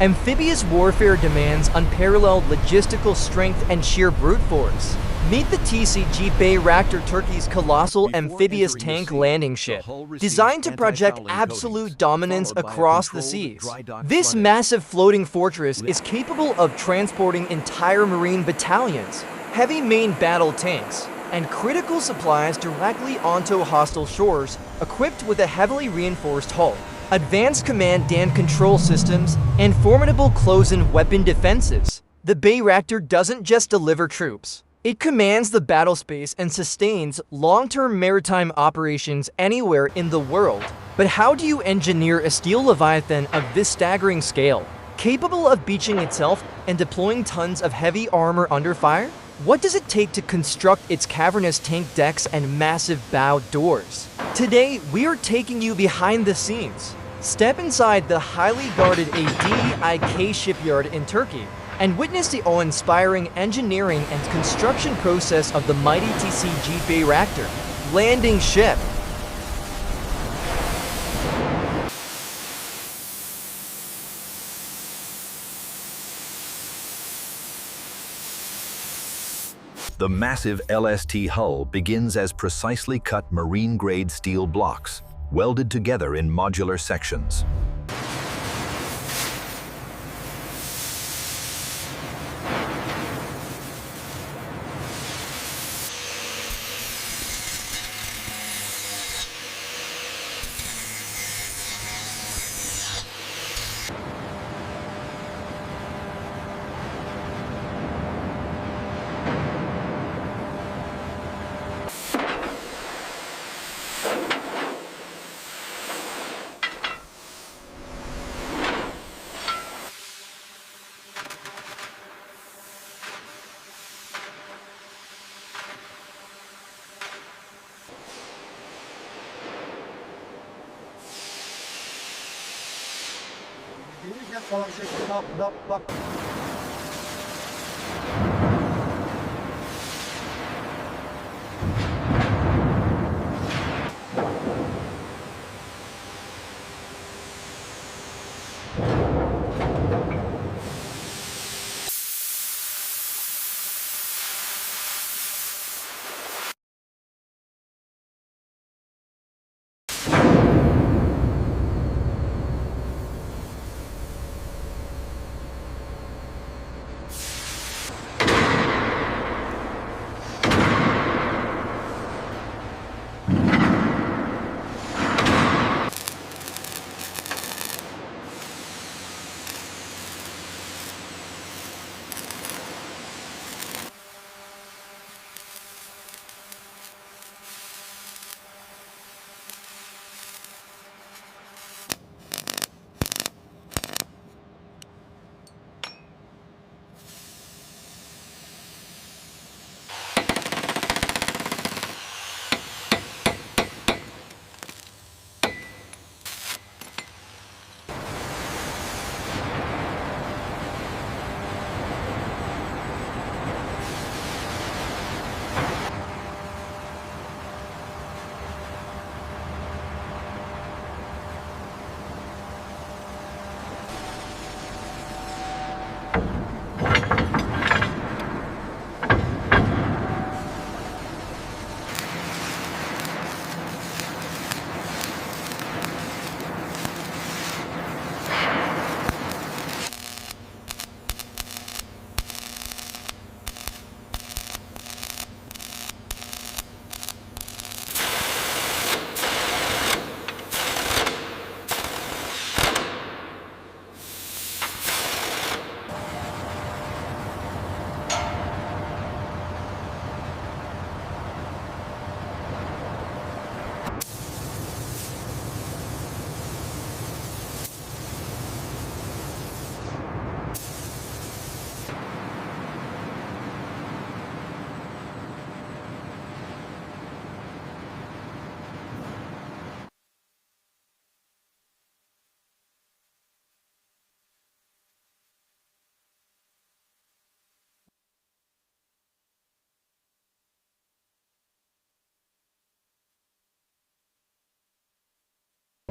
Amphibious warfare demands unparalleled logistical strength and sheer brute force. Meet the TCG Bayraktar, Turkey's colossal amphibious tank landing ship, designed to project absolute dominance across the seas. This massive floating fortress is capable of transporting entire marine battalions, heavy main battle tanks, and critical supplies directly onto hostile shores, equipped with a heavily reinforced hull, advanced command and control systems, and formidable close-in weapon defenses. The Bayraktar doesn't just deliver troops. It commands the battle space and sustains long-term maritime operations anywhere in the world. But how do you engineer a steel leviathan of this staggering scale, capable of beaching itself and deploying tons of heavy armor under fire? What does it take to construct its cavernous tank decks and massive bow doors? Today, we are taking you behind the scenes. Step inside the highly guarded ADIK Shipyard in Turkey and witness the awe-inspiring engineering and construction process of the mighty TCG Bayraktar landing ship. The massive LST hull begins as precisely cut marine-grade steel blocks, welded together in modular sections.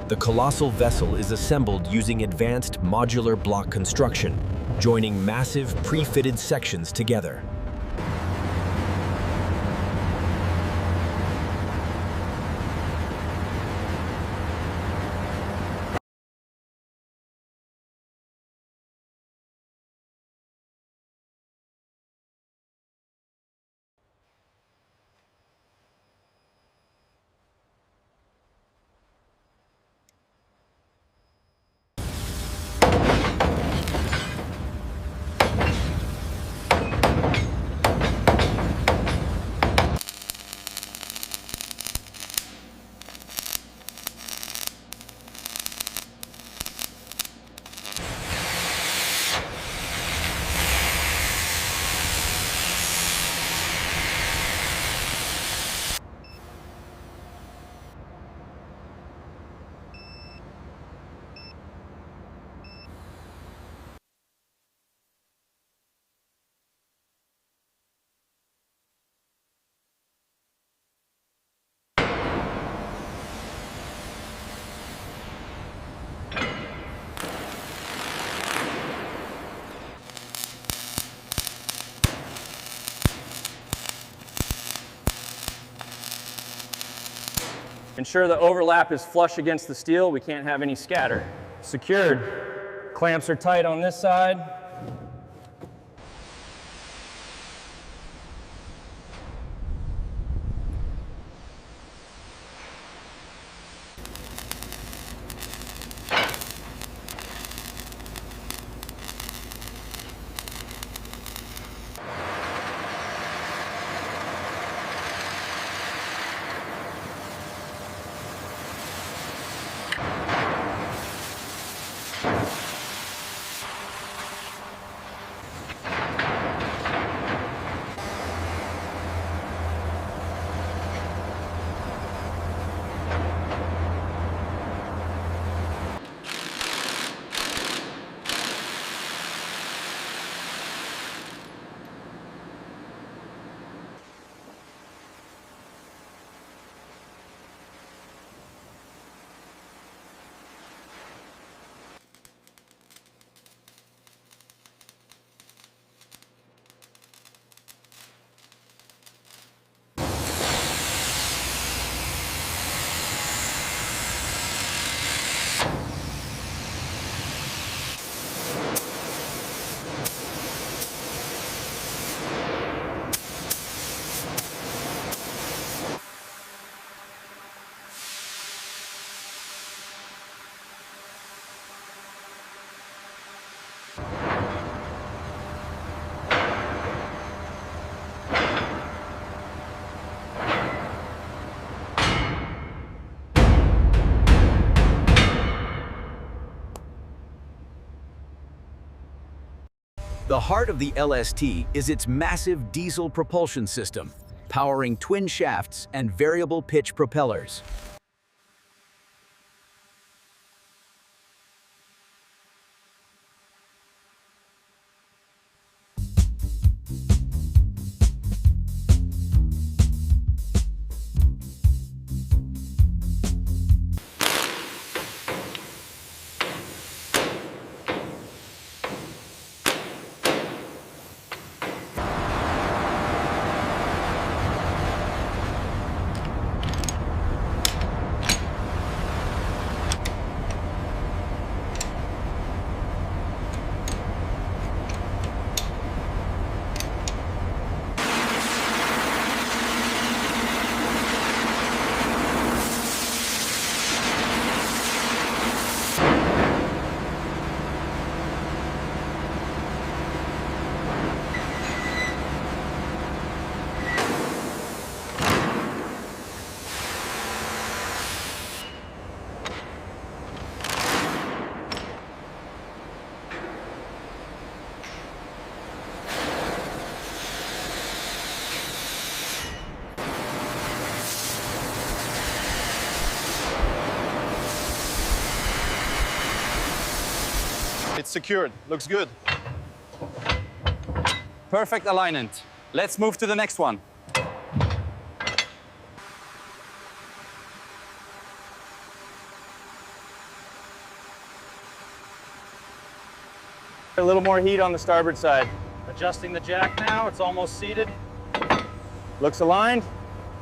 The colossal vessel is assembled using advanced modular block construction, joining massive pre-fitted sections together. Ensure the overlap is flush against the steel. We can't have any scatter. Secured. Clamps are tight on this side. The heart of the LST is its massive diesel propulsion system, powering twin shafts and variable pitch propellers. It's secured. Looks good. Perfect alignment. Let's move to the next one. A little more heat on the starboard side. Adjusting the jack now, it's almost seated. Looks aligned,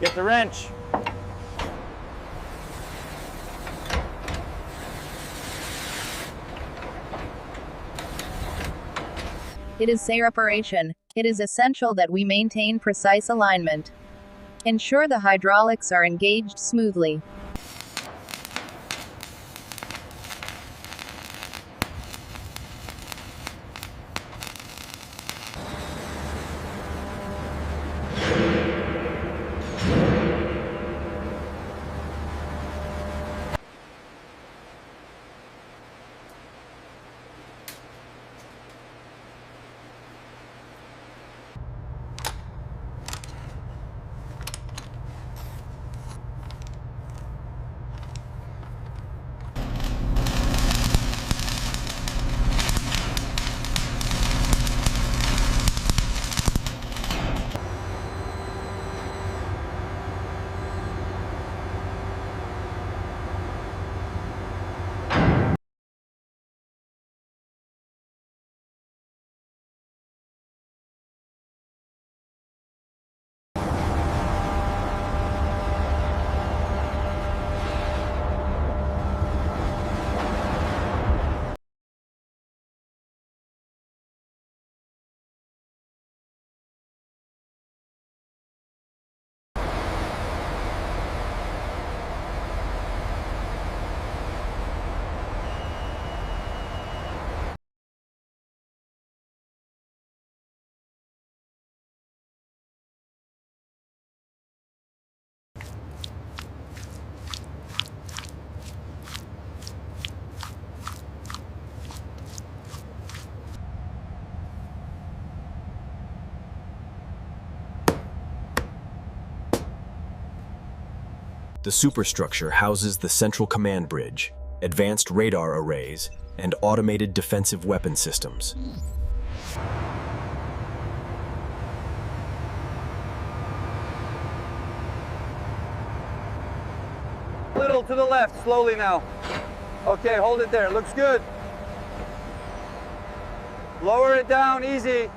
get the wrench. It is separation. It is essential that we maintain precise alignment. Ensure the hydraulics are engaged smoothly. The superstructure houses the central command bridge, advanced radar arrays, and automated defensive weapon systems. A little to the left, slowly now. Okay, hold it there, looks good. Lower it down, easy.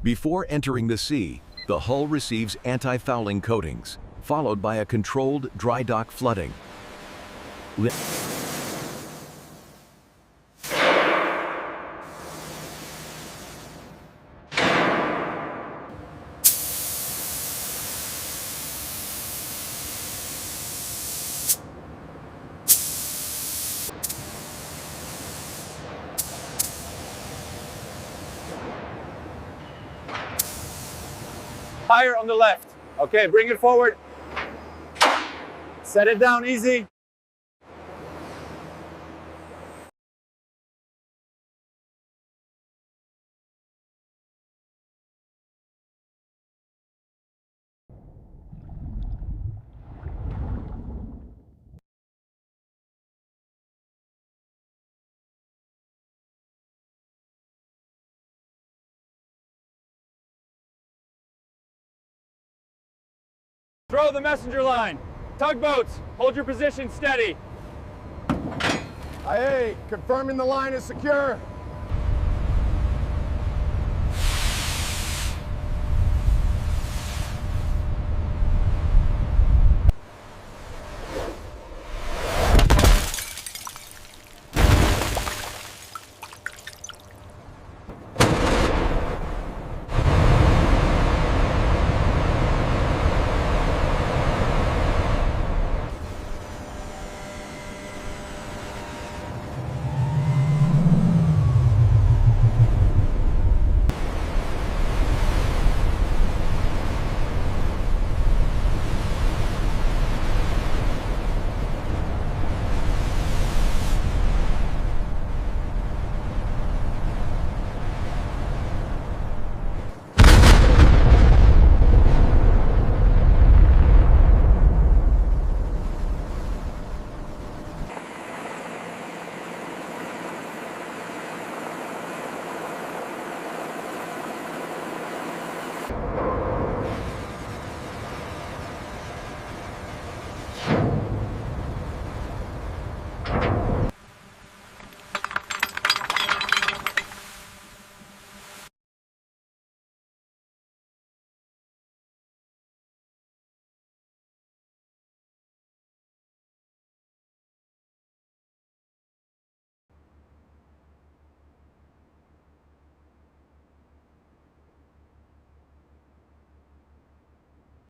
Before entering the sea, the hull receives anti-fouling coatings, followed by a controlled dry dock flooding. Higher on the left. Okay, bring it forward. Set it down easy. Throw the messenger line. Tugboats, hold your position steady. Hey, confirming the line is secure.